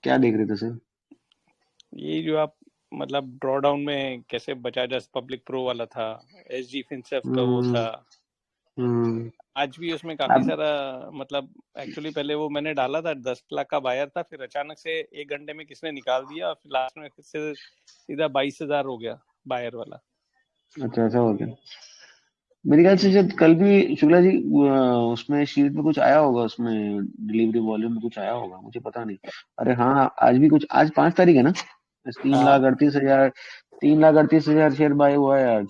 क्या देख रहे थे सर? ये जो आप मतलब ड्रॉ डाउन में कैसे बजाज पब्लिक प्रो वाला था, एसजी फिनसेफ का वो हम्म। था। हम्म। आज भी उसमें काफी अब सारा मतलब एक्चुअली पहले वो मैंने डाला था 10 लाख का बायर था, फिर अचानक से 1 घंटे में किसने निकाल दिया और फिर लास्ट में फिर से सीधा 22,000 हो गया बायर वाला। अच्छा, ऐसा हो गया। मेरे ख्याल से शायद कल भी शुक्ला जी उसमें शीट में कुछ आया होगा, उसमें डिलीवरी वॉल्यूम में कुछ आया होगा, मुझे पता नहीं। अरे हाँ, आज भी कुछ, आज 5 तारीख है ना? आज तीन हाँ लाख अड़तीस हजार 3,38,000 शेयर बाय हुआ है आज।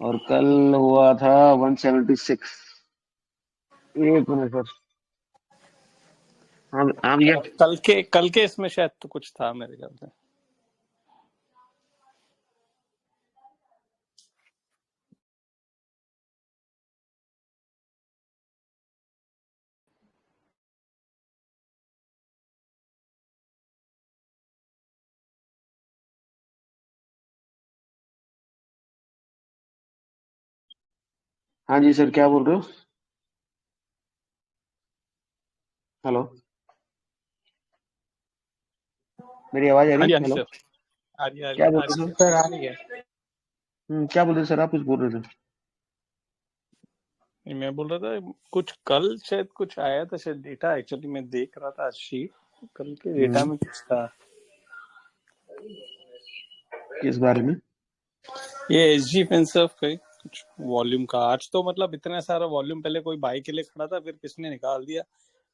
और कल हुआ था 176। एक मिनट सर। हाँ ये। कल के इसमें शायद तो कुछ था मेरे ख्याल से। हाँ जी सर, क्या बोल रहे हो? हेलो, मेरी आवाज आ रही हाँ है? जी, हाँ जी हेलो, सर। आ रही आ रही क्या बोल आ रही रहे है थे? सर आ रही है। क्या बोल रहे थे सर? आप कुछ बोल रहे थे? मैं बोल रहा था कुछ कल शायद कुछ आया था शायद डेटा, एक्चुअली मैं देख रहा था शीट, कल के डेटा हम्म। में कुछ था। किस बारे में? ये एसजी फिनसर्व का ही कुछ वॉल्यूम का आज तो मतलब इतना सारा वॉल्यूम, पहले कोई बाई के लिए खड़ा था फिर किसने निकाल दिया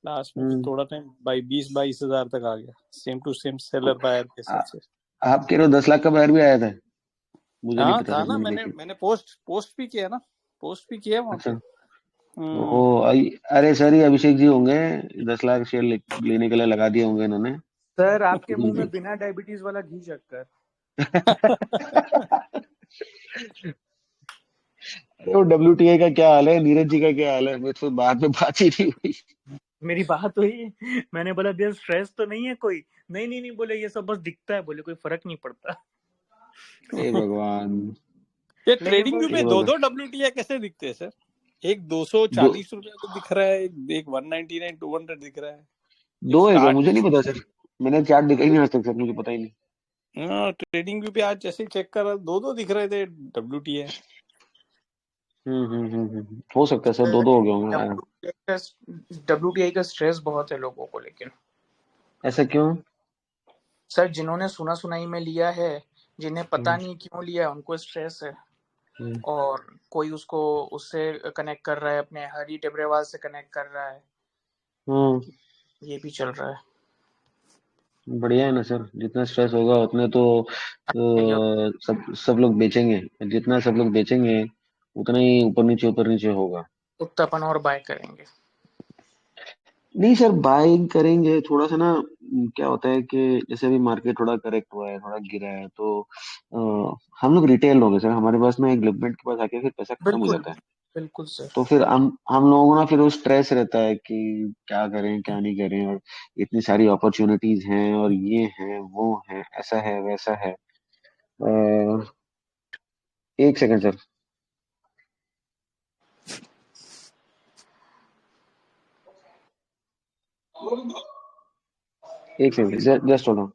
लास्ट में, फिर हम्म। थोड़ा टाइम 22,000 तक आ गया, same to same seller buyer के आ, हिसाब से। आप कह रहे हो 10 लाख का बाहर भी आया था? मुझे नहीं हाँ पता था सर, ना, मैंने मैंने देखी। मैंने पोस्ट पोस्ट भी किया ना, पोस्ट भी किया वहां पे। अच्छा। ओ अरे सर, ये अभिषेक जी होंगे। 10 लाख शेयर लेने के लिए लगा दिए होंगे इन्होंने। सर आपके मुंह में बिना डायबिटीज वाला घी चक्कर। अरे वो WTA का क्या हाल है, नीरज जी का क्या हाल है? मैं तो बाद में बात ही नहीं हुई। मेरी बात हुई, मैंने बोला भैया स्ट्रेस तो नहीं है कोई? नहीं नहीं नहीं, बोले ये सब बस दिखता है, बोले कोई फर्क नहीं पड़ता। हे भगवान। ये लेकिन ट्रेडिंग व्यू बोले पे हे दो भगवान। दो WTI कैसे दिखते हैं सर? एक दो 240 रुपए पे दिख रहा है, एक 199 200 दिख रहा है। ये दो है क्या? स्टार्ट मुझे नहीं पता सर। मैंने चार्ट देखा ही नहीं आज तक सर, मुझे पता ही नहीं। ट्रेडिंग व्यू पे आज जैसे चेक कर रहा दो दो दिख रहे थे WTI। हो सकता है सर, दो दो हो गए होंगे। हाँ। WTI का स्ट्रेस बहुत है लोगों को, लेकिन ऐसा क्यों? सर जिन्होंने सुना सुनाई में लिया है, जिन्हें पता हम्म। नहीं क्यों लिया, उनको स्ट्रेस है। हम्म। और कोई उसको उससे कनेक्ट कर रहा है, अपने हरी टिब्रेवाल से कनेक्ट कर रहा है, हम्म। ये भी चल रहा है। बढ़िया है ना सर, जितना स्ट्रेस होगा उतने तो सब लोग बेचेंगे। जितना सब लोग बेचेंगे उतना ही ऊपर नीचे होगा। उत्तपन और बाय करेंगे। नहीं सर, बाइंग करेंगे थोड़ा सा ना। क्या होता है कि जैसे अभी मार्केट थोड़ा करेक्ट हुआ है, थोड़ा गिरा है, तो हम लोग रिटेल लोग हैं सर, हमारे पास ना एक लिमिट के पास आके फिर पैसा खत्म हो बिल्कुल जाता है। बिल्कुल सर। तो फिर हम लोगों को ना फिर वो स्ट्रेस रहता है कि क्या करें क्या नहीं करें, और इतनी सारी अपॉर्चुनिटीज हैं, और ये है वो है, ऐसा है वैसा है। एक सेकंड सर। एक सेकंड, जस्ट होल्ड ऑन।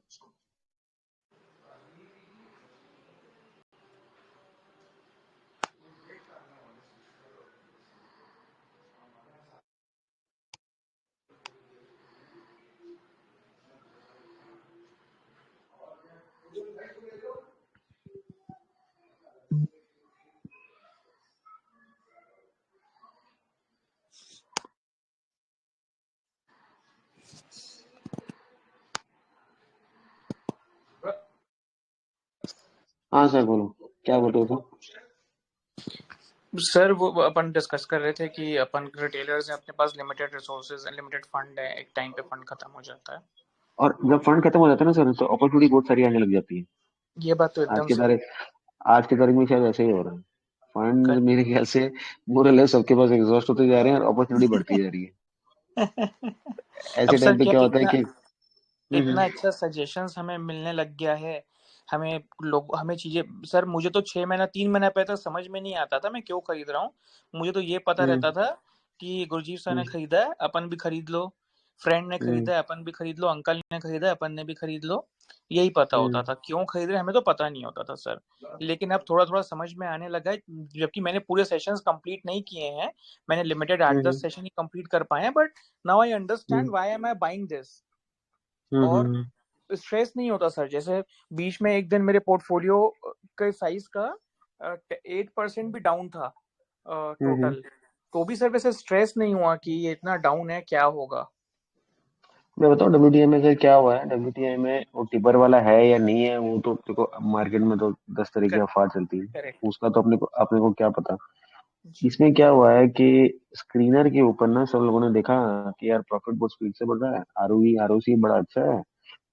हाँ सर, बोलो क्या बोल रहे हो? सर वो अपन डिस्कस कर रहे थे कि अपन रिटेलर्स हैं, अपने पास लिमिटेड रिसोर्सेज, लिमिटेड फंड है, एक टाइम पे फंड खत्म हो जाता है। और जब फंड खत्म हो जाता है ना सर, तो अपॉर्चुनिटी बहुत सारी आने लग जाती है। ये बात तो आज एकदम के सही। तारीख आज की तारीख में शायद ऐसे ही हो रहा है। फंड कर मेरे ख्याल से मोरल सबके पास एग्जॉस्ट होते जा रहे हैं, और अपॉर्चुनिटी बढ़ती जा रही है। अब ऐसे सर टाइम पे क्या क्या होता है इतना कि इतना अच्छा सजेशंस हमें मिलने लग गया है। हमें चीजें, सर मुझे तो 6 महीना 3 महीना पहले तक समझ में नहीं आता था मैं क्यों खरीद रहा हूँ। मुझे तो ये पता हम्म। रहता था कि गुरजीत सर ने हम्म। खरीदा है, अपन भी खरीद लो। फ्रेंड ने खरीदा है अपन भी खरीद लो, अंकल ने खरीदा है अपन ने भी खरीद लो, यही पता होता था। क्यों खरीद रहे हमें तो पता नहीं होता था सर। लेकिन अब थोड़ा थोड़ा समझ में आने लगा है, जबकि मैंने पूरे सेशंस कंप्लीट नहीं किए हैं, मैंने लिमिटेड 8-10 सेशन ही कंप्लीट कर पाए हैं, but now I understand why am I buying this. और स्ट्रेस नहीं होता सर। जैसे बीच में एक दिन मेरे पोर्टफोलियो के साइज का 8% भी डाउन था टोटल, तो भी सर वैसे स्ट्रेस नहीं हुआ कि ये इतना डाउन है, क्या होगा। मैं बताऊं WTI में से क्या हुआ है। WTI में वो टिपर वाला है या नहीं है, वो तो देखो मार्केट में तो 10 तरह की अफवाह चलती है, करेक्ट। उसका तो अपने को क्या पता। इसमें क्या हुआ है कि स्क्रीनर के ऊपर ना सब लोगों ने देखा कि यार प्रॉफिट बहुत स्पीड से बढ़ रहा है, ROE ROC बड़ा अच्छा है,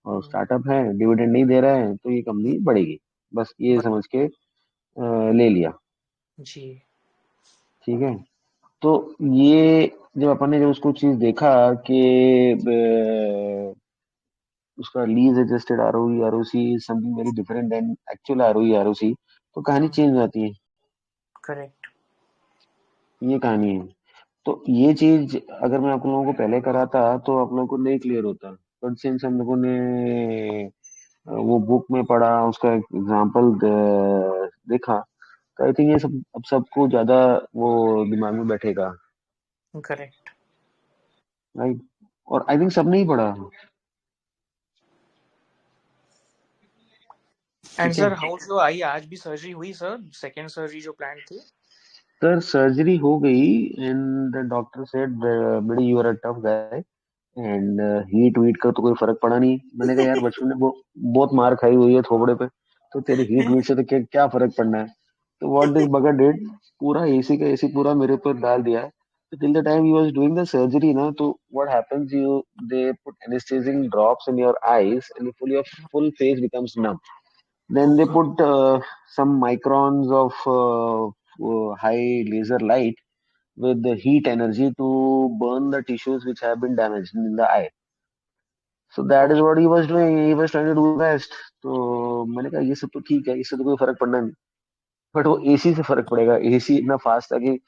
और स्टार्टअप है, डिविडेंड नहीं दे रहा है, तो ये कंपनी बढ़ेगी, बस ये समझ के ले लिया। जी। ठीक है। तो ये जब अपन ने जब उसको चीज देखा कि उसका lease adjusted ROE ROC something very different than actual ROE ROC, तो कहानी चेंज हो जाती है। करेक्ट। ये कहानी है। तो ये चीज अगर मैं आप लोगों को पहले कराता तो आप लोगों को नहीं क्लियर होता, बट सिंस हम लोगों ने वो बुक में पढ़ा, उसका एग्जाम्पल देखा, तो आई थिंक ये सब अब सबको ज्यादा वो दिमाग में बैठेगा। करेक्ट। राइट। और आई थिंक सबने ही पढ़ा। एंड ठीक है सर हाउ सो आई, आज भी सर्जरी हुई सर, सेकंड सर्जरी जो प्लान थी? सर, सर्जरी हो गई and the doctor said buddy you are a tough guy, and heat वीट का तो कोई फर्क पड़ा नहीं। मैंने कहा यार बचपन में बहुत मार खाई हुई है थोबड़े पे, तो तेरे हीट वीट से तो क्या फर्क पड़ना है। तो व्हाट दिस बगर डिड, पूरा एसी का एसी पूरा मेरे ऊपर डाल दिया। तो till the time he was doing the surgery ना, तो what happens, you they put anaesthetising drops in your eyes and full face becomes numb. Then they put some microns of high laser light with the heat energy to burn the tissues which have been damaged in the eye. So that is what he was doing. He was trying to do best. तो मैंने कहा ये सब तो ठीक है, इससे तो कोई फर्क पड़ना नहीं, बट वो एसी से फर्क पड़ेगा। एसी इतना फास्ट था कि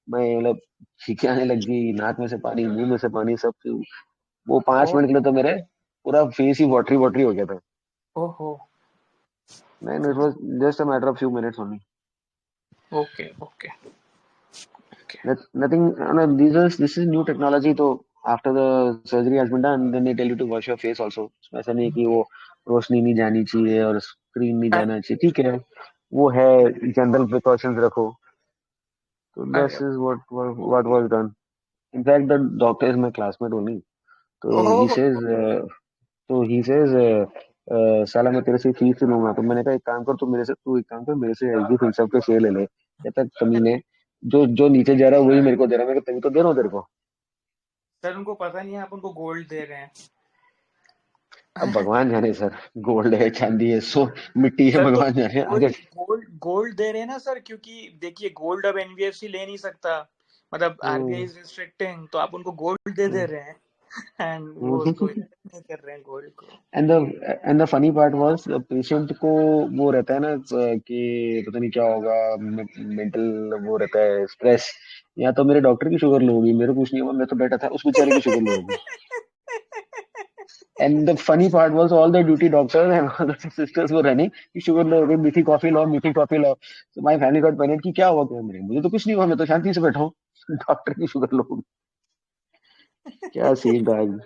मैं मतलब छींकें आने लग गई, नाक में से पानी, मुंह में से पानी, सब। वो 5 मिनट के लिए तो मेरे पूरा फेस ही वाटरी वाटरी हो गया था। ओहो। नहीं, it was just a matter of few minutes only. Okay okay. Nothing. No, this is new technology. तो after the surgery has been done, then they tell you to wash your face also. ऐसा नहीं है कि वो रोशनी नहीं जानी चाहिए और स्क्रीन नहीं जाना चाहिए, ठीक है, वो है, जनरल प्रिकॉशंस रखो। तो this is what was done. In fact, the doctor is my classmate only. तो he ओह। says, साला मैं तेरे से फीस लूंगा। तो मैंने कहा एक काम कर, तू एक काम कर, मेरे से एचडी फिनसर्व के शेयर ले ले। कहता है कमीने, जो जो नीचे जा रहा है वही मेरे को दे रहा है। मैं तभी तो दे रहा हूँ तेरे को। सर उनको पता नहीं है आप उनको गोल्ड दे रहे हैं। अब भगवान जाने सर, गोल्ड है, चांदी है, सो मिट्टी है, सर तो भगवान जाने वही आगे। गोल्ड गोल्ड दे रहे हैं ना सर, क्योंकि देखिए गोल्ड अब एनबीएफसी ले नहीं सकता, मतलब आरबीआई इज रिस्ट्रिक्टिंग, तो आप उनको गोल्ड दे रहे हैं एंड वो उसको नहीं कर रहे हैं गोल्ड को। And the funny part was, patient को वो रहता है ना कि पता नहीं क्या होगा, मेंटल वो रहता है स्ट्रेस, या तो मेरे डॉक्टर की शुगर लो होगी, मेरे को कुछ नहीं हुआ, मैं तो बैठा था, उस बेचारे की शुगर लो होगी। And the funny part was all the duty doctors and all the sisters were running कि शुगर लो, मीठी कॉफी लो, मीठी coffee low. So my family got panicked कि क्या हुआ, क्या मेरे, मुझे तो कुछ नहीं हुआ, मैं तो शांति से बैठा हूँ। डॉक्टर की शुगर लो। क्या सीन था आज।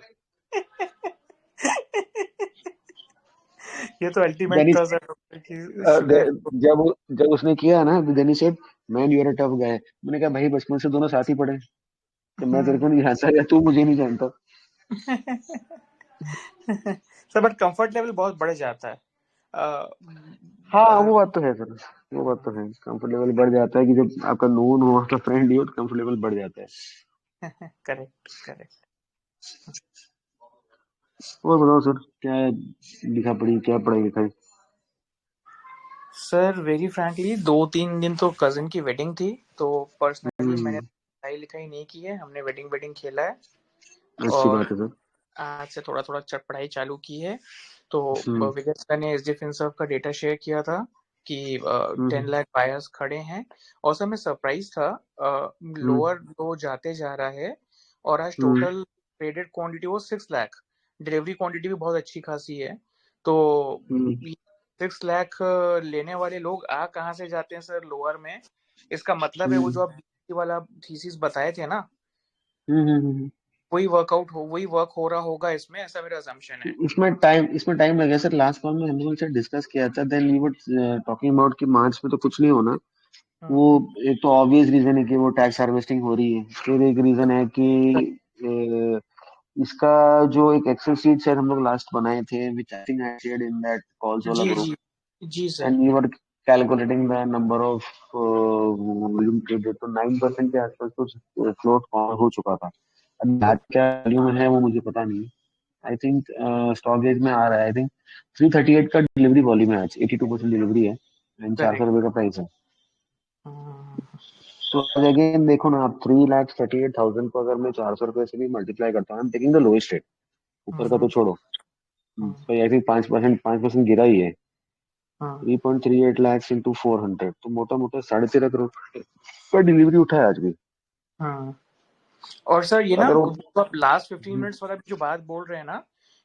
ये तो अल्टीमेट Then he, था सर डॉक्टर की शुगर। जब जब उसने किया ना, then he said, man you are a tough guy। मैंने कहा भाई बचपन से दोनों साथ ही पढ़े, तो मैं तेरे को नहीं जानता या तू मुझे नहीं जानता। सर बट कंफर्ट लेवल बहुत बढ़ जाता है। हाँ वो बात तो है सर, वो बात तो है, कंफर्ट लेवल बढ़ जाता है कि जब आपका नोन हो, आपका फ्रेंड हो, तो कंफर्ट लेवल बढ़ जाता है। Correct correct. और बताओ सर, क्या लिखा पढ़ी, क्या पढ़ाई लिखाई? सर वेरी फ्रैंकली 2-3 दिन तो कजिन की वेडिंग थी, तो पर्सनली मैंने पढ़ाई लिखाई नहीं की है, हमने वेडिंग वेडिंग खेला है अच्छी और बात है सर। आज से थोड़ा थोड़ा पढ़ाई चालू की है। तो विजय सर ने एसडी फिनसर्व का डेटा शेयर किया था कि 10 लाख बायर्स खड़े हैं, और सर मैं सरप्राइज था, लोअर लो जाते जा रहा है और आज टोटल ट्रेडेड क्वांटिटी वो 6 लाख, डिलीवरी क्वांटिटी भी बहुत अच्छी खासी है। तो 6 लाख लेने वाले लोग आ कहाँ से जाते हैं सर लोअर में? इसका मतलब है वो जो आप BSC वाला थीसिस बताए थे ना, वही वर्क हो रहा होगा इसमें, ऐसा मेरा असम्पशन है। इसमें टाइम लगे सर। लास्ट कॉल में हम लोगों से डिस्कस किया था, then we were talking about कि मार्च में तो कुछ नहीं होना। वो एक तो ऑब्वियस रीजन है कि वो टैक्स हार्वेस्टिंग हो रही है। फिर एक रीजन है कि इसका जो एक एक्सेल शीट शायद हम लोग लास्ट बनाए थे, which I think I shared in that calls वाला जी ग्रुप, जी जी sir. And we were calculating the number of volume traded, तो 9% के आसपास तो फ्लोट हो चुका था। अब आज क्या वॉल्यूम है वो मुझे पता नहीं। आई थिंक स्टॉक गेज में आ रहा है, आई थिंक 338 का डिलीवरी वॉल्यूम है आज, 82% डिलीवरी है एंड 400 रुपए का प्राइस है। तो अगेन देखो ना आप, 3,38,000 को अगर मैं 400 रुपए से भी मल्टीप्लाई करता हूँ, टेकिंग द लोएस्ट रेट, ऊपर का तो छोड़ो, तो आई थिंक 5% गिरा ही है। 3.38 लाख इंटू 400, तो मोटा मोटा 13.5 करोड़ का डिलीवरी उठा है आज भी। और सर ये ना अगर आप लास्ट 15 मिनट्स वाला जो बात बोल रहे हैं ना,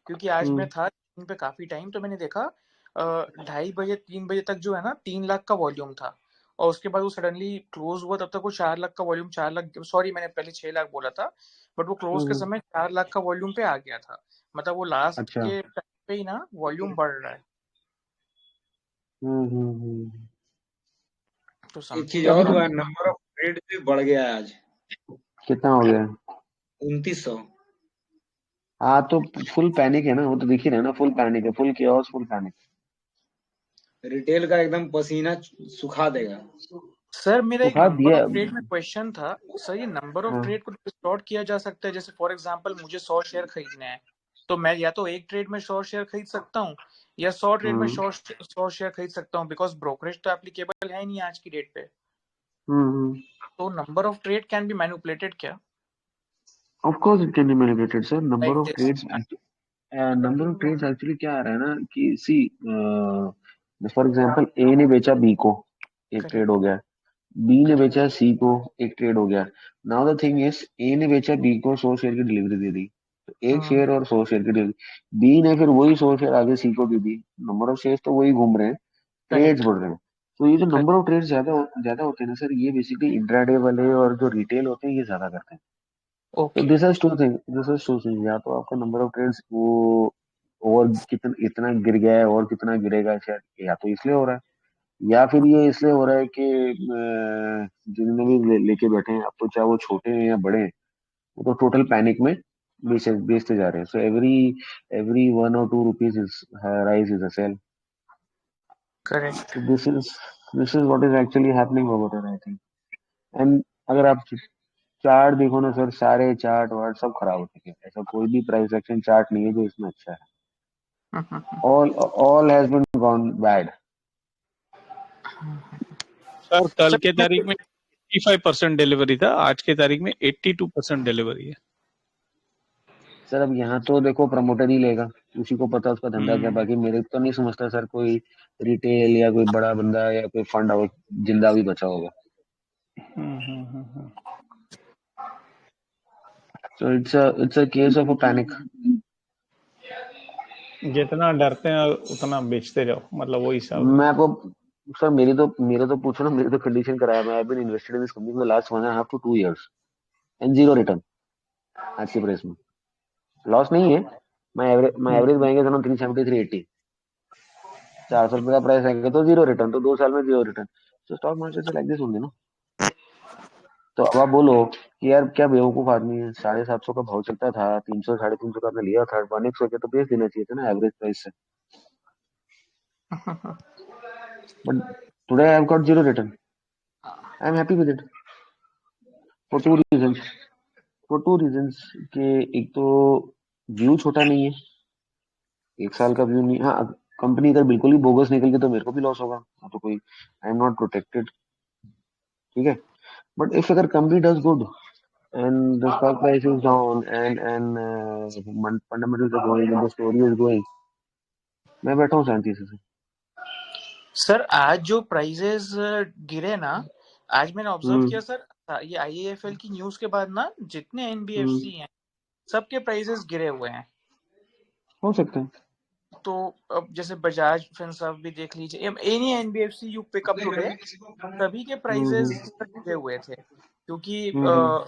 क्योंकि आज मैं था इन पे काफी टाइम, तो मैंने देखा 2:30 बजे 3 बजे तक जो है ना 3 लाख का वॉल्यूम था, और उसके बाद वो सडनली क्लोज हुआ, तब तक वो 4 लाख का वॉल्यूम, 4 लाख, सॉरी मैंने पहले 6 लाख बोला था, बट वो क्लोज के समय 4 लाख का वॉल्यूम पे आ गया था। मतलब वो लास्ट अच्छा। के टाइम पे ही ना वॉल्यूम बढ़ रहा है। तो एक चीज और हुआ, नंबर ऑफ ट्रेड भी बढ़ गया है आज। कितना हो गया? 2900। हाँ तो फुल पैनिक है ना, वो तो दिख ही रहा है ना, फुल पैनिक है, full chaos, full panic. Retail का एकदम पसीना सुखा देगा। सर मेरा एक सुखा नंबर दिया। ऑफ ट्रेड में क्वेश्चन था सर, ये नंबर ऑफ ट्रेड को डिस्टॉर्ट किया जा सकता है? जैसे फॉर एग्जांपल मुझे 100 शेयर खरीदने हैं, तो मैं या तो एक ट्रेड में 100 शेयर खरीद सकता हूँ, या 100 ट्रेड में 100 शेयर खरीद सकता हूँ, बिकॉज ब्रोकरेज तो एप्लीकेबल है नहीं आज की डेट पे। तो number of trade can be manipulated क्या? Of course it can be manipulated sir. Like this. Number of trades actually क्या आ रहा है ना कि सी, फॉर एग्जांपल ए ने बेचा बी को, एक ट्रेड हो गया। बी ने बेचा सी को, एक ट्रेड हो गया। नाउ द थिंग इज, ए ने बेचा बी को 100 शेयर की डिलीवरी दे दी, तो एक शेयर और 100 शेयर की डिलीवरी। बी ने फिर वही 100 शेयर आगे सी को दे दी। नंबर ऑफ शेयर तो वही घूम रहे हैं, ट्रेड्स बढ़ रहे हैं। तो ये जो नंबर ऑफ ट्रेड्स ज्यादा होते हैं ना सर, ये बेसिकली इंट्राडे वाले और जो रिटेल होते हैं ये ज्यादा करते हैं। तो दिस इज टू थिंग, या तो आपका नंबर ऑफ ट्रेड्स वो और कितना इतना गिर गया है और कितना गिरेगा शायद, या तो इसलिए हो रहा है, या फिर ये इसलिए हो रहा है कि जिन्होंने भी लेके बैठे हैं, अब तो चाहे वो छोटे हैं या बड़े हैं, वो तो टोटल पैनिक में बेचते जा रहे हैं। So every 1 or 2 rupees is rise is a sale. Correct. This is what is actually happening over there, I think. And अगर आप चार्ट देखो ना सर, सारे चार्ट वार्ट सब खराब हो चुके हैं। ऐसा कोई भी प्राइस एक्शन चार्ट नहीं है जो इसमें अच्छा है। All has been gone bad. Sir कल के तारीख में 85% डिलीवरी था, आज के तारीख में 82% डिलीवरी है। सर अब यहाँ तो देखो प्रमोटर ही लेगा, उसी को पता उसका धंधा क्या। बाकी मेरे तो नहीं समझता सर कोई रिटेल या कोई बड़ा बंदा या कोई फंड हाउस जिंदा भी बचा होगा। So it's a case of a panic. जितना डरते हैं उतना बेचते जाओ, मतलब वही हिसाब है। मैं आपको सर, मेरे तो पूछो ना, मेरी तो कंडीशन कराया। मैं have been invested in this company for last 1.5 to 2 years and zero return. आज के प्राइस में लॉस नहीं है। मैं एवरेज बाइंग इज अराउंड 370 380। 400 रुपए का प्राइस आएगा तो जीरो रिटर्न, तो 2 साल में जीरो रिटर्न। तो स्टॉक मार्केट से लाइक दिस होंगे ना। तो अब आप बोलो कि यार क्या बेवकूफ आदमी है, 750 का भाव चलता था, 300 350 का आपने लिया था, 1x हो गया तो बेच देना चाहिए था ना एवरेज प्राइस से। But today I have got zero return, I am happy with it for two reasons. कि एक तो व्यू छोटा नहीं है, 1 साल का व्यू नहीं। हाँ, कंपनी अगर बिल्कुल ही बोगस निकल गई तो मेरे को भी लॉस होगा, तो कोई आई एम नॉट प्रोटेक्टेड, ठीक है। बट इफ अगर company does good and the stock price is down and fundamentals are going and the story is going, मैं बैठा हूँ शांति से। सर आज जो प्राइजेस गिरे ना, आज मैंने ऑब्जर्व किया सर, ये IAFL की न्यूज के बाद ना जितने NBFC हैं सबके प्राइसेस गिरे हुए हैं। हो सकता है। तो अब जैसे बजाज फिनसर्व भी देख लीजिए, any NBFC you pick up today, सभी के प्राइसेस हम्म गिरे हुए थे, क्योंकि हम्म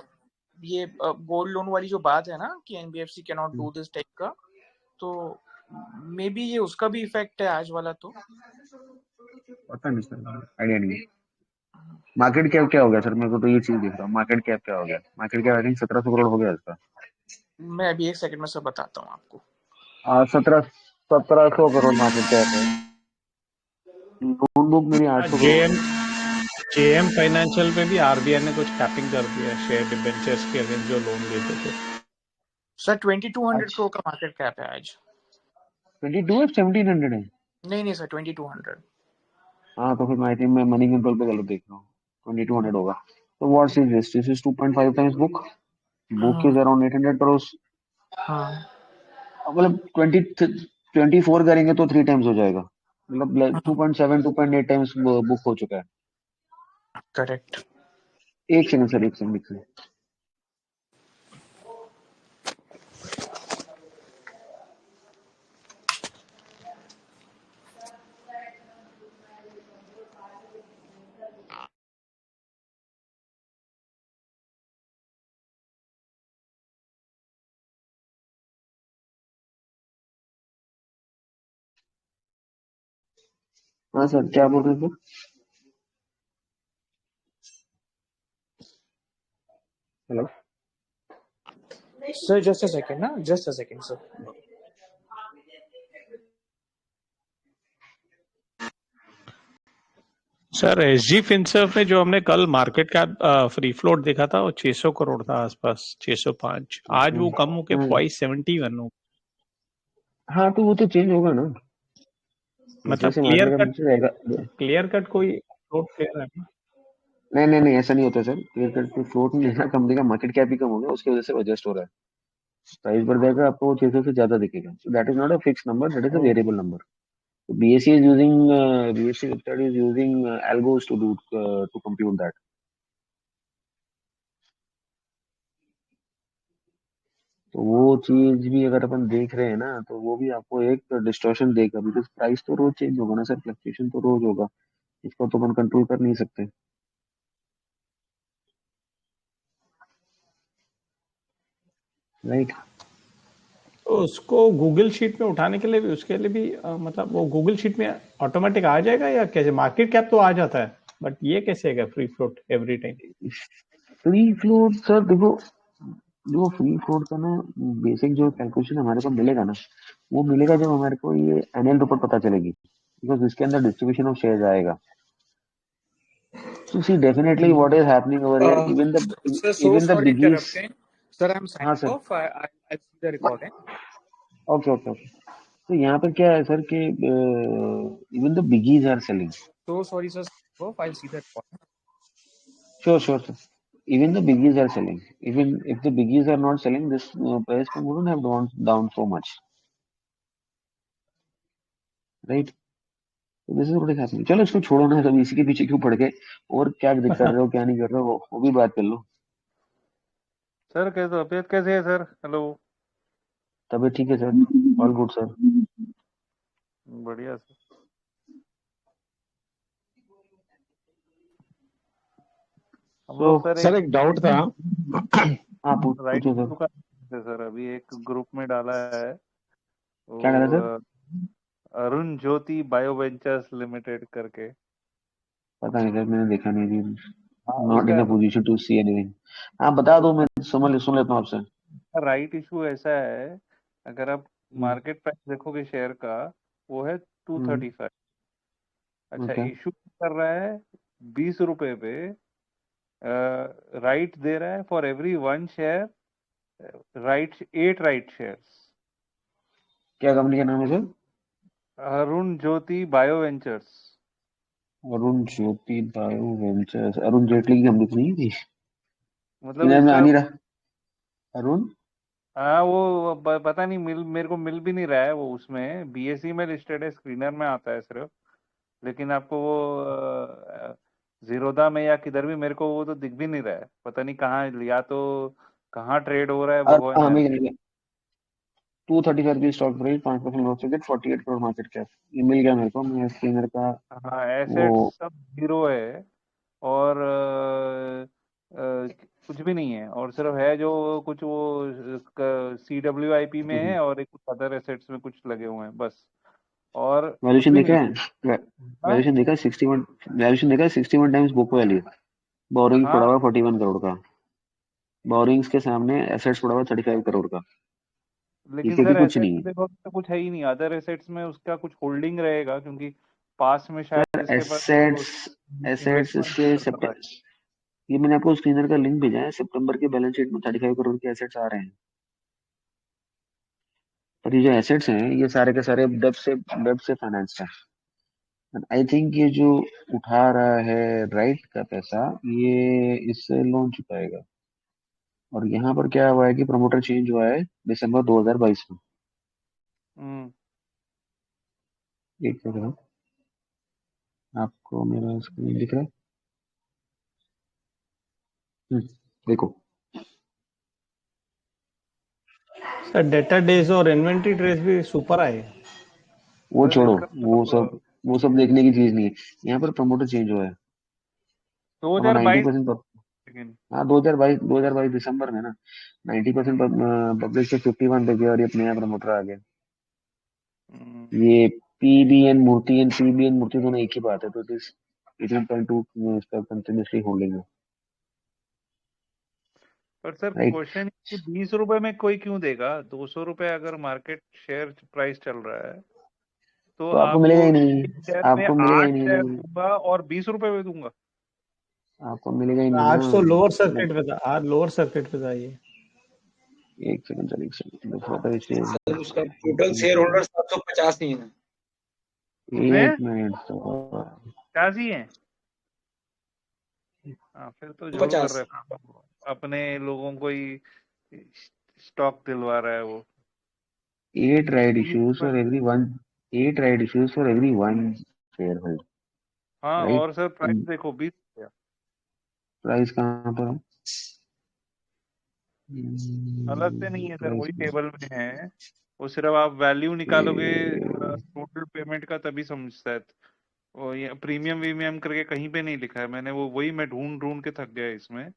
ये गोल्ड लोन वाली जो बात है ना कि NBFC can not do this type का, तो मे बी ये उसका भी इफेक्ट है आज वाला। तो पता नहीं सर, आइडिया नहीं। मार्केट कैप क्या हो गया सर? मेरे को तो ये चीज दिख रहा है, मार्केट कैप क्या हो गया? Market cap I think 1700 crore हो गया इसका। मैं अभी एक सेकंड में सब बताता हूँ आपको। 1700 करोड़ मार्केट कैप है। लोन बुक मेरी 800 करोड़ जेएम है। जेएम फाइनेंशियल में भी आरबीआई ने कुछ कैपिंग कर दिया है शेयर डिबेंचर्स के अगेंस्ट जो लोन देते थे। सर 2200 अच्छा, करोड़ का मार्केट कैप है आज। 22 है 1700 है? नहीं नहीं सर 2200। हाँ तो फिर आई थिंक मैं मनी कंट्रोल पे गलत देख रहा हूँ। 2200 होगा। तो what's is this? This is 2.5 times book. Book is around 800 crore. हाँ मतलब 24 करेंगे तो 3 टाइम्स हो जाएगा। मतलब 2.7 2.8 टाइम्स बुक हो चुका है। करेक्ट। एक सेकंड सर, एक सेकंड, एक सेकंड। हाँ सर, क्या बोल रहे थे? Hello. Sir just a second ना, just a second sir. Sir SG Finserv में जो हमने कल मार्केट कैप फ्री फ्लोट देखा था वो 600 करोड़ था आसपास, 605। आज वो कम होके हम्म, 571 हो। हाँ तो वो तो चेंज होगा ना, जैसे मतलब जैसे मार्केट का नीचे रहेगा। क्लियर कट कोई फ्लोट क्लियर है? नहीं नहीं नहीं, ऐसा नहीं होता सर। क्लियर कट पे फ्लोट नहीं है ना, कंपनी का मार्केट कैप ही कम हो गया, उसकी वजह से एडजस्ट हो रहा है। प्राइस बढ़ जाएगा, आपको 600 से ज्यादा दिखेगा। So that is not a fix number, that is a variable number. BSE is using BSE website is using algos to do to compute that. तो वो चीज भी अगर अपन देख रहे हैं ना, तो वो भी आपको एक डिस्टॉर्शन देगा, बिकॉज प्राइस तो रोज चेंज होगा ना सर, फ्लक्चुएशन तो रोज होगा। इसको तो अपन कंट्रोल कर नहीं सकते, राइट? तो उसको गूगल शीट में उठाने के लिए भी, उसके लिए भी मतलब वो गूगल शीट में ऑटोमेटिक आ जाएगा या कैसे? मार्केट कैप तो आ जाता है, बट ये कैसे आएगा free float every time? Free float sir देखो, जो फ्री फ्लोट का ना बेसिक जो कैलकुलेशन हमारे को मिलेगा ना, वो मिलेगा जब हमारे को ये एनुअल रिपोर्ट पता चलेगी, बिकॉज इसके अंदर डिस्ट्रीब्यूशन ऑफ शेयर आएगा। So see, definitely what is happening over here, sir so even the sorry biggies. Interrupting sir, I am हाँ signing sir. Off, I see the recording. Okay okay okay. तो यहाँ पर क्या है sir कि even the biggies are selling. So sorry sir, off I see the recording. Sure sure sir. Even the biggies are selling. Even if the biggies are not selling, this price wouldn't have gone down so much, right? So this is what is happening. चलो इसको छोड़ो ना, सब इसी के पीछे क्यों पड़ गए? और क्या कर रहे हो, क्या नहीं कर रहे हो, वो भी बात कर लो। सर कैसे, तबीयत कैसे है सर? हेलो। तबीयत ठीक है सर, ऑल गुड सर। बढ़िया सर। हम तो लोग सर सर एक एक डाउट था। आप राइट पूछो सर। का सर अभी एक ग्रुप में डाला है क्या कह रहे वो सर? अरुण ज्योति बायो वेंचर्स लिमिटेड करके। पता नहीं सर, मैंने देखा नहीं अभी। हाँ नॉट इन उसका a position to see anything. हाँ बता दो, मैं सुन लेता हूँ आपसे। राइट इशू ऐसा है, अगर आप हम्म मार्केट प्राइस देखोगे शेयर का, वो है हम्म 235। अच्छा, ओके। इशू कर रहा है 20 रुपए पे, राइट दे रहा है for every 1 share, right 8 right shares. क्या कंपनी का नाम है सर? अरुण ज्योति बायो वेंचर्स। अरुण ज्योति बायो वेंचर्स। अरुण जेटली की कंपनी तो नहीं थी? मतलब स्क्रीनर में आ इसका, नहीं रहा अरुण। हाँ वो पता नहीं, मेरे को मिल भी नहीं रहा है वो, उसमें बीएसई में लिस्टेड है, स्क्रीनर में आता है सिर्फ। लेकिन आपको वो जीरोधा में या किधर भी मेरे को वो तो दिख भी नहीं रहा है, पता नहीं कहाँ, या तो कहाँ ट्रेड हो रहा है भगवान हाँ, जाने। मिल गया। 235 की stock price, 5% loss ticket, 48 crore market cap. ये मिल गया मेरे को, मैं स्क्रीनर का हाँ एसेट्स वो। सब जीरो है, और कुछ भी नहीं है, और सिर्फ है जो कुछ वो CWIP में है, और एक कुछ अदर एसेट्स में कुछ लगे हुए हैं बस, और कुछ वैल्यूशन भी देखा नहीं। है? हाँ वैल्यूशन देखा है 61। वैल्यूशन देखा है 61 टाइम्स बुक वैल्यू। बोरिंग हाँ, पड़ा हुआ 41 करोड़ का। बोरिंग्स के सामने एसेट्स पड़ा हुआ 35 करोड़ का। लेकिन इसके भी सर कुछ एसेट्स नहीं है। देखो तो कुछ है ही नहीं, अदर एसेट्स में उसका कुछ होल्डिंग रहेगा, क्योंकि पास में शायद सर इसके पास एसेट्स, एसेट्स इन्वेस्टमेंट इसके करता रहा है। ये मैंने आपको स्क्रीनर का लिंक भेजा है। सितंबर के बैलेंस शीट में 35 करोड़ के एसेट्स आ रहे हैं। और ये जो एसेट्स हैं ये सारे के सारे डेब्ट से फाइनेंस है। आई थिंक ये जो उठा रहा है राइट का पैसा, ये इससे लोन चुकाएगा। और यहाँ पर क्या हुआ है कि प्रमोटर चेंज हुआ है दिसंबर 2022 में। हम्म। एक सेकंड, आपको मेरा स्क्रीन दिख रहा है? देखो। सर डेटा डेज और इन्वेंट्री डेज भी सुपर आए। वो सर छोड़ो, इसका वो मतलब सब वो सब देखने की चीज नहीं है। यहाँ पर प्रमोटर चेंज हुआ है। अब 2022, 90%। लेकिन हाँ, 2022 दिसंबर में ना 90% पब्लिक से 51 पे गया और ये नया प्रमोटर आ गया। हम्म, ये पीबीएन मूर्ति दोनों एक ही बात है। तो इट इज 18.2 इसका कंटिन्यूसली होल्डिंग है। पर सर राइट। क्वेश्चन कि 20 रुपए में कोई क्यों देगा? 200 रुपए अगर मार्केट शेयर प्राइस चल रहा है, तो तो आपको मिलेगा आपको ही एक नहीं, शेयर में आपको मिलेगा ही 8 शेयर नहीं। दूंगा और 20 रुपए में दूंगा। आपको मिलेगा ही नहीं ना। आज तो लोअर मैं सर्किट पे था, आज लोअर सर्किट पे था ये। एक सेकंड सर, एक सेकंड देखो तो इसलिए सर उसका टोटल शेयर होल्डर 750 ही है। कितने एक मिनट तो। 50 ही है? हाँ फिर तो जोर कर 50। रहे हैं, अपने लोगों को ही स्टॉक दिलवा रहा है वो। एट राइट बीस इश्यूज रुपए for every one. 8 right issues for every one share holder. हाँ, राइट। और सर प्राइस देखो 20 रुपया। प्राइस कहाँ पर है? अलग से नहीं है सर, प्राइस वही में टेबल में है। वो सिर्फ आप वैल्यू निकालोगे टोटल पेमेंट का तभी समझता है। और ये प्रीमियम वीमियम करके कहीं पे नहीं लिखा है, मैंने वो वही मैं ढूंढ ढूंढ के थक गया इसमें।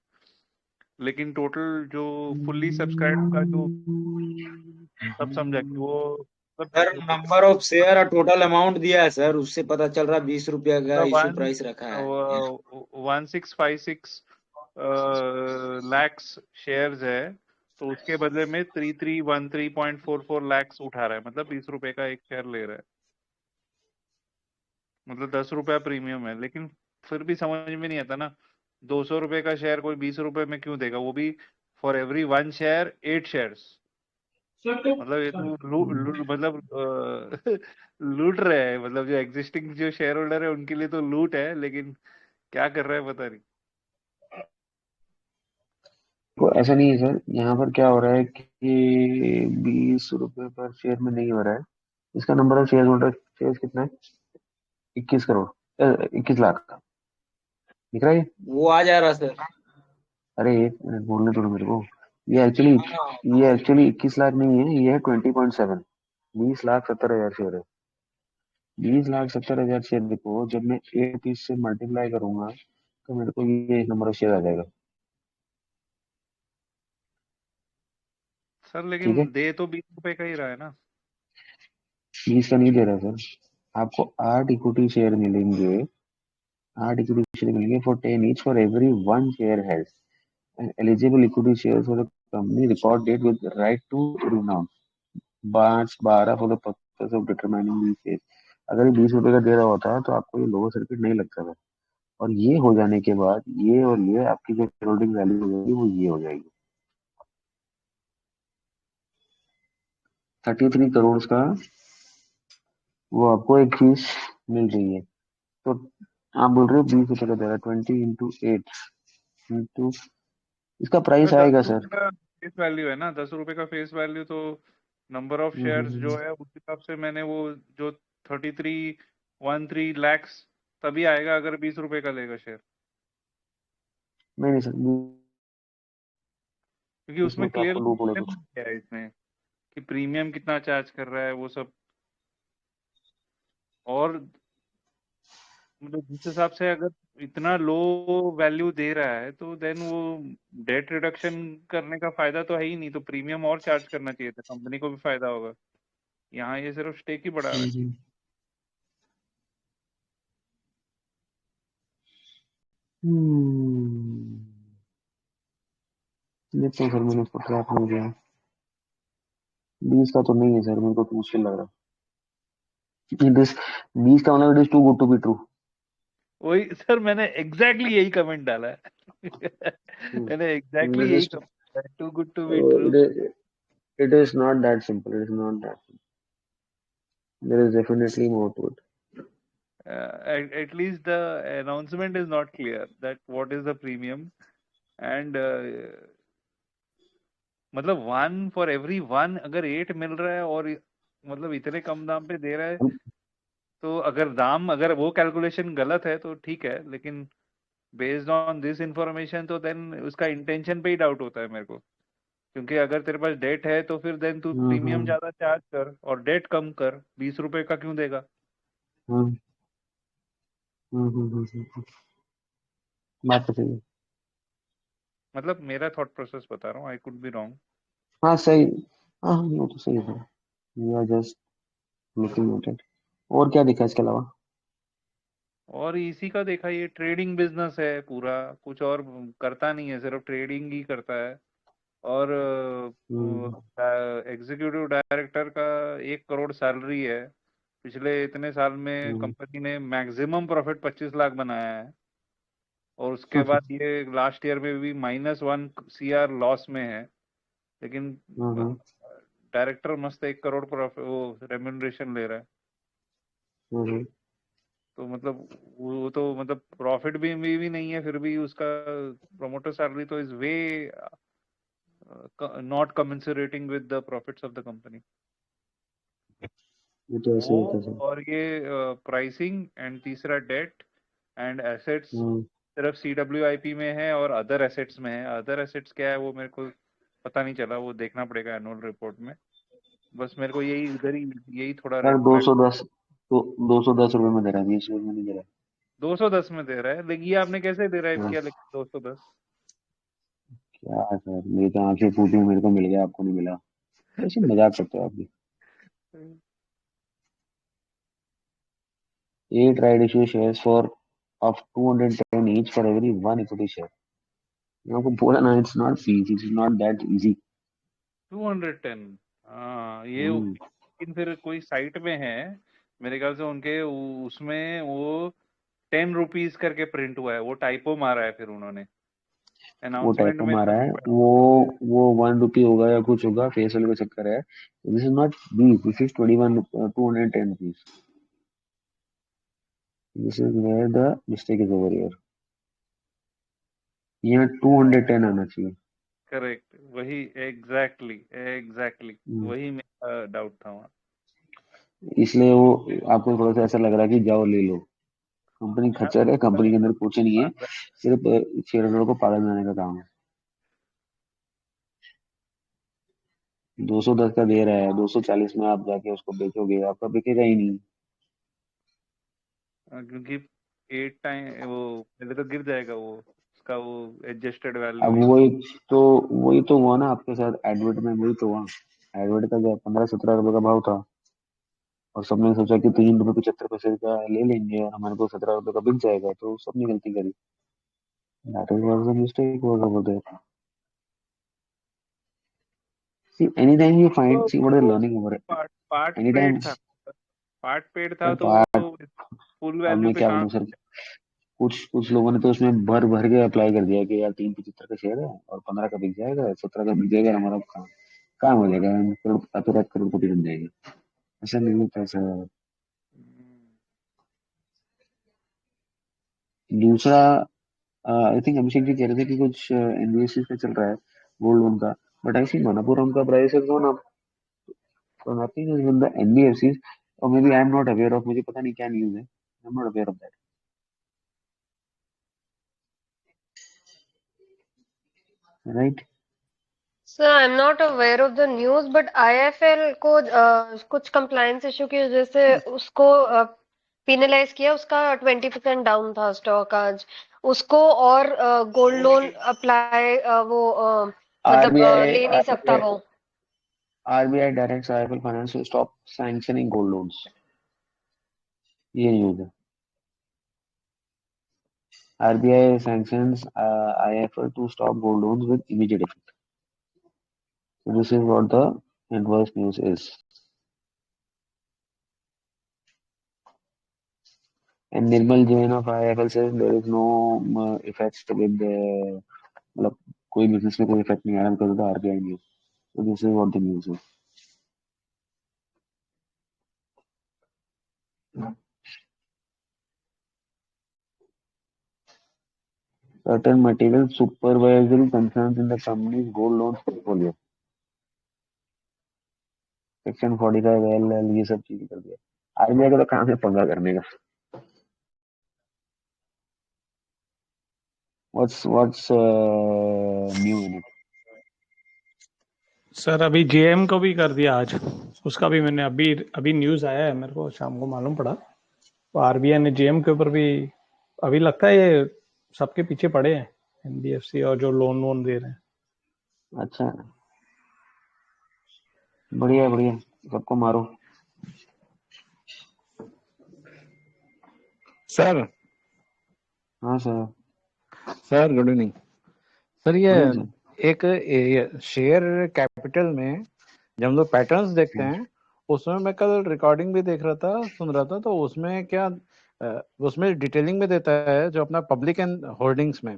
लेकिन टोटल जो फुल्ली सब्सक्राइब का जो सब समझा कि वो सर मतलब नंबर ऑफ शेयर और टोटल अमाउंट दिया है सर, उससे पता चल रहा है 20 रुपया का मतलब इशू वन प्राइस रखा है। 1656 लैक्स शेयर्स है, तो उसके बदले में 3313.44 लैक्स उठा रहा है, मतलब 20 रुपए का एक शेयर ले रहा है, मतलब 10 रुपया प्रीमियम है। लेकिन फिर भी समझ में नहीं आता ना, 200 रुपए का शेयर कोई 20 रुपए में क्यों देगा, वो भी for every one share 8 shares. मतलब ये तो मतलब लूट रहे हैं, मतलब जो एग्जिस्टिंग जो शेयर होल्डर है उनके लिए तो लूट है, लेकिन क्या कर रहा है पता नहीं। को ऐसा नहीं है सर। यहाँ पर क्या हो रहा है कि 20 रुपए पर शेयर में नहीं हो रहा है। इसका number of share holder share कितना है? 21 करोड़, 21 लाख का दिख रहा है ये? वो आ जा रहा सर। अरे एक मिनट बोलने दो मेरे को। ये एक्चुअली 21 लाख नहीं है, ये है 20.7। 20,70,000 शेयर है। 20,70,000 शेयर देखो, जब मैं 8 से मल्टीप्लाई करूंगा तो मेरे को ये नंबर ऑफ शेयर आ जाएगा। सर ठीक है। लेकिन दे तो 20 रुपए का ही रहा है ना। 20 का नहीं दे रहा सर। आपको 8 इक्विटी शेयर मिलेंगे। 8 इक्विटी शेयर मिलेंगे for 10 each for every one share held. And eligible equity share for the company record date with right to renounce March 12 for the purpose of determining the share. अगर ये 20 रुपए का दे रहा होता तो आपको ये लोअर सर्किट नहीं लगता था। और ये हो जाने के बाद ये और ये आपकी जो होल्डिंग वैल्यू हो जाएगी वो ये हो जाएगी 33 करोड़ का। वो आपको एक चीज मिल रही है। तो आप बोल रहे हो 20 रुपए का दे रहा है, 20 into 8 इंटू इसका सर प्राइस दस आएगा रुपए सर। का फेस वैल्यू है ना, 10 रुपए का फेस वैल्यू, तो नंबर ऑफ शेयर्स जो है उस हिसाब से मैंने वो जो 3313 लैक्स तभी आएगा अगर 20 रुपए का लेगा शेयर। नहीं नहीं सर। क्योंकि उसमें इसमें तो आपको लूप होगा क्लियर कुछ। क्या है इसमें कि प्रीमियम कितना चार्ज कर रहा है वो सब। और मतलब जिस हिसाब से अगर इतना लो वैल्यू दे रहा है तो देन वो डेट रिडक्शन करने का फायदा तो है ही नहीं, तो प्रीमियम और चार्ज करना चाहिए था, कंपनी को भी फायदा होगा। यहाँ ये सिर्फ स्टेक ही बढ़ा रहा है। देखते हैं सर, मैंने उसको ट्रैप नहीं किया। 20 का तो नहीं है सर, मेरे को तो मुश्किल लग रहा है। इट इज 20 का मतलब it is too good to be true. वही सर, मैंने एग्जैक्टली यही कमेंट डाला है। मैंने एग्जैक्टली इट यही इज कमेंट डाला है, too good to be true. it is not that simple. It is not that simple. There is definitely more to it. At least the announcement is not clear that what is the premium, and मतलब 1 for every 1 अगर 8 मिल रहा है और मतलब इतने कम दाम पे दे रहा है, तो अगर वो कैलकुलेशन गलत है तो ठीक है, लेकिन बेस्ड ऑन दिस इंफॉर्मेशन तो देन उसका इंटेंशन पे ही डाउट होता है मेरे को। क्योंकि अगर तेरे पास डेट है तो फिर देन तू प्रीमियम हम्म ज्यादा चार्ज कर और डेट कम कर, 20 रुपए का क्यों देगा। हम्म बात तो सही है। मतलब मेरा थॉट प्रोसेस बता रहा हूँ, आई कुड बी रॉन्ग। हाँ सही। हाँ हाँ, वो तो सही है। You are just looking at it. और क्या दिखा इसके अलावा? और इसी का देखा, ये ट्रेडिंग बिजनेस है पूरा, कुछ और करता नहीं है, सिर्फ ट्रेडिंग ही करता है। और हम्म एग्जीक्यूटिव डायरेक्टर का 1 करोड़ सैलरी है। पिछले इतने साल में हम्म कंपनी ने मैक्सिमम प्रॉफिट 25 लाख बनाया है। और उसके बाद ये लास्ट ईयर में भी -1 CR लॉस में है। लेकिन हम्म डायरेक्टर मस्त 1 करोड़ प्रॉफिट वो रेम्यूनरेशन ले रहा है। हम्म तो मतलब वो तो मतलब प्रॉफिट भी नहीं है, फिर भी उसका प्रोमोटर सैलरी तो is way not commensurating with the profits of the company. ये तो ऐसे वो ही होता है सर। और ये प्राइसिंग एंड तीसरा डेट एंड एसेट्स हम्म सिर्फ CWIP में है और अदर एसेट्स में है। अदर एसेट्स क्या है वो मेरे को पता नहीं चला, वो देखना पड़ेगा एनुअल रिपोर्ट में। बस मेरे को यही इधर ही यही थोड़ा सर रेड दो फ्लैग। सौ दस तो 210 रुपये में दे रहा है, 20 रुपये में नहीं दे 210 में दे रहा है, लेकिन ये आपने कैसे डिराइव रहा। हाँ, किया लेकिन 210? क्या है सर, मेरी तो आंखें फूटी, मेरे को मिल गया आपको नहीं मिला। कैसे मजाक करते हो आप भी। 8 right issue shares for of 210 each for every one equity share. मैं आपको बोला ना, it's not fees, it's not that easy. 210। हाँ ये हम्म लेकिन फिर कोई साइट में है मेरे ख्याल से उनके उसमें वो 10 रुपीज करके प्रिंट हुआ है, वो टाइपो मारा है फिर उन्होंने वो अनाउंसमेंट टाइप में। मारा है वो 1 रुपी होगा या कुछ होगा, फेस वैल्यू का चक्कर है। दिस इज नॉट बीस, this is 21 210 rupees. This is where the mistake is over here. यहाँ 210 आना चाहिए। करेक्ट, वही एग्जैक्टली एग्जैक्टली हम्म, वही मेरा डाउट था वहाँ। इसलिए वो आपको थोड़ा सा ऐसा लग रहा है कि जाओ ले लो। कंपनी हाँ, खच्चर है, कंपनी के अंदर कुछ नहीं है। बात है। सिर्फ शेयर होल्डर को पागल बनाने का काम है। 210 का दे रहा है, 240 में आप जाके उसको बेचोगे, आपका बिकेगा ही नहीं। क्योंकि 8 टाइम वो पहले तो गिर जाएगा वो उसका वो एडजस्टेड अब वैल्यू ही। वही तो हुआ ना आपके साथ एडवर्ट में, वही तो हुआ। एडवर्ट का जो 15-17 रुपए का भाव था, और सबने सोचा कि 3 रुपए 75 पैसे का ले लेंगे और हमारे को 17 रुपए का बिक जाएगा, तो सबने गलती करी। That is was the mistake was over there. See any time you find, तो सी व्हाट इज वो learning over part part any paid time. था, पार्ट पेड था सर तो पार्ट, वो फुल अब वैल्यू मैं पे क्या कहाँ। बोलूं सर, कुछ कुछ लोगों ने तो उसमें भर भर के अप्लाई कर दिया कि यार 375 का शेयर है और 15 का बिक जाएगा, 17 का बिक जाएगा, हमारा काम काम हो जाएगा, हम रातों रात करोड़पति बन जाएंगे। ऐसा नहीं होता सर। दूसरा, आई थिंक अभिषेक जी कह रहे थे कि कुछ एनबीएफसी का चल रहा है, गोल्ड लोन का। बट आई सी मणप्पुरम का प्राइस है gone up, so nothing is with the NBFCs, or maybe I am not aware of, मुझे पता नहीं क्या न्यूज़ है, I am not aware of that, right? Sir I am not aware of the news, but IFL को कुछ compliance issue की वजह से उसको पेनलाइज किया, उसका 20% डाउन था स्टॉक आज। उसको और गोल्ड लोन अप्लाई वो मतलब आरबीआई ले नहीं सकता आरबीआई वो। RBI directs IIFL finance to stop sanctioning gold loans, ये न्यूज है। RBI sanctions IIFL to stop gold loans with immediate effect. So this is what the adverse news is. And Nirmal Jain of IIFL says there is no effect with the मतलब कोई business में कोई effect नहीं आ रहा because of the RBI news. So this is what the news is. Certain material supervisory concerns in the company's gold loan portfolio. Section 45 LL ये सब चीजें कर दिया। आरबीआई का तो काम है पंगा करने का। What's new in it? Sir अभी जेएम को भी कर दिया आज, उसका भी मैंने अभी अभी न्यूज आया है, मेरे को शाम को मालूम पड़ा। तो आरबीआई ने जेएम के ऊपर भी अभी लगता है ये सबके पीछे पड़े हैं, एनबीएफसी और जो लोन दे रहे हैं। अच्छा, बढ़िया बढ़िया, सबको मारो। सर। हाँ sir. Sir good evening. Sir ये गुड इवनिंग एक शेयर कैपिटल में जब हम लोग पैटर्न्स देखते हैं, उसमें मैं कल रिकॉर्डिंग भी देख रहा था, सुन रहा था, तो उसमें क्या उसमें डिटेलिंग में देता है जो अपना पब्लिक एंड होल्डिंग्स में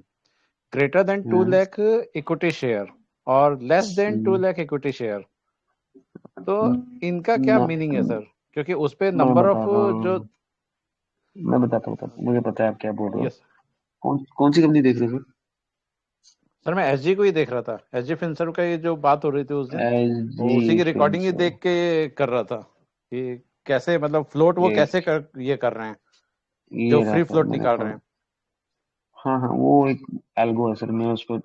greater than 2 lakh equity share और less than 2 lakh equity share, तो इनका क्या मीनिंग है सर? क्योंकि उस पे मैं नंबर ऑफ बताता जो हूँ, मैं बताता हूँ, मुझे पता है आप क्या बोल रहे हो। यस कौन सी कंपनी देख रहे हो सर, मैं एसजी को ही देख रहा था, एसजी फिनसर्व का ये जो बात हो रही थी उस दिन, सर? वो उसी की एसजी रिकॉर्डिंग ही देख के कर रहा था कि कैसे मतलब फ्लोट वो ये कैसे ये कर रहे हैं, जो ये रहा फ्री सर, फ्लोट मैंने निकाल रहे पढ़, हैं। हाँ हाँ, वो एक एल्गो है सर, मैं उस पर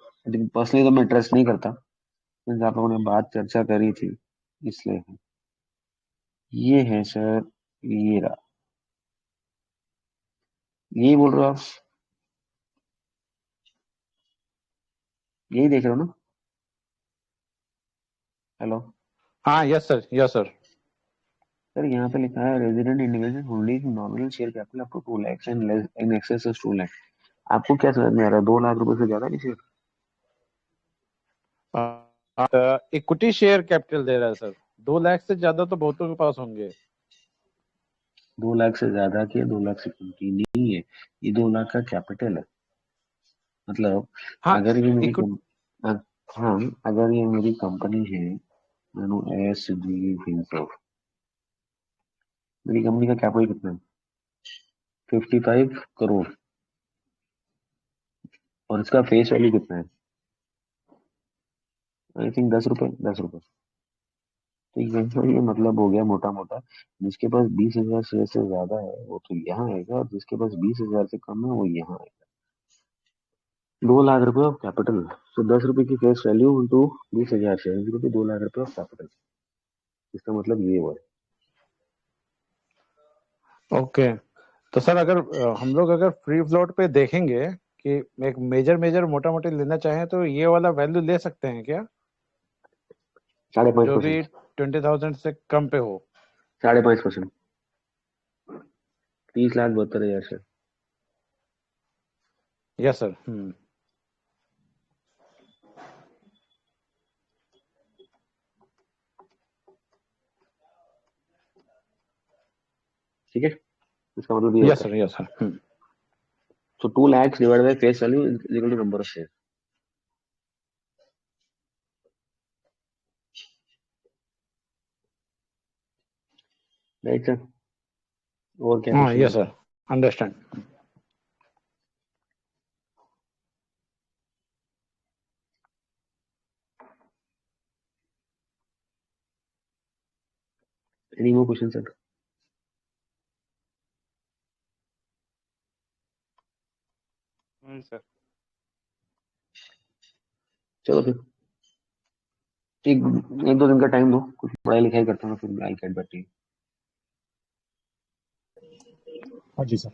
पर्सनली तो मैं ट्रस्ट नहीं करता, लेकिन आप लोगों ने बात चर्चा करी थी इसलिए। ये है सर, ये रहा, यही बोल रहे हो आप, यही देख रहे हो ना? हेलो हाँ yes sir, yes sir. Sir, यहाँ पे लिखा है resident individual holding nominal share capital up to 2 lakh and in excess of 2 lakh. आपको क्या समझ में आ रहा है, 2 लाख रुपए से ज्यादा नहीं शेयर? इक्विटी शेयर कैपिटल दे रहा है सर, 2 लाख से ज्यादा तो बहुतों के पास होंगे। 2 लाख से ज्यादा की, 2 लाख से कम की नहीं है, ये 2 लाख का कैपिटल है। मतलब हाँ अगर ये मेरी इक्विटी। हाँ, अगर ये मेरी कंपनी है, मानो एस जी फिनसर्व, मेरी कंपनी का कैपिटल कितना है? 55 करोड़, और इसका फेस वैल्यू कितना है? आई थिंक 10 रुपए, 10 रुपए। तो ये मतलब हो गया मोटा मोटा, जिसके पास 20,000 शेयर से ज्यादा है वो तो यहाँ आएगा, और जिसके पास 20,000 से कम है वो यहाँ आएगा। 2 लाख रुपए ऑफ कैपिटल, तो 10 रुपए की फेस वैल्यू इंटू 20,000 शेयर की 2 लाख रुपए ऑफ कैपिटल। इसका मतलब ये हुआ है। ओके, तो सर अगर हम लोग अगर फ्री फ्लोट पे देखेंगे कि एक मेजर मेजर मोटा मोटी लेना चाहें तो ये वाला वैल्यू ले सकते हैं क्या, 5.5%। जो भी 20,000 से कम पे हो? 5.5%, 30,72,000 शेयर। Yes sir. ठीक है, इसका मतलब ये यस होता है। Sir, yes sir. So 2 lakhs divided by face value is equal to number of shares. Right sir? और क्या हाँ क्वेश्चन यस है? Sir, understand. Any more questions sir? Sir चलो फिर। एक एक दो दिन का टाइम दो, कुछ पढ़ाई लिखाई करता हूँ, फिर I get back to you. हाँ जी सर।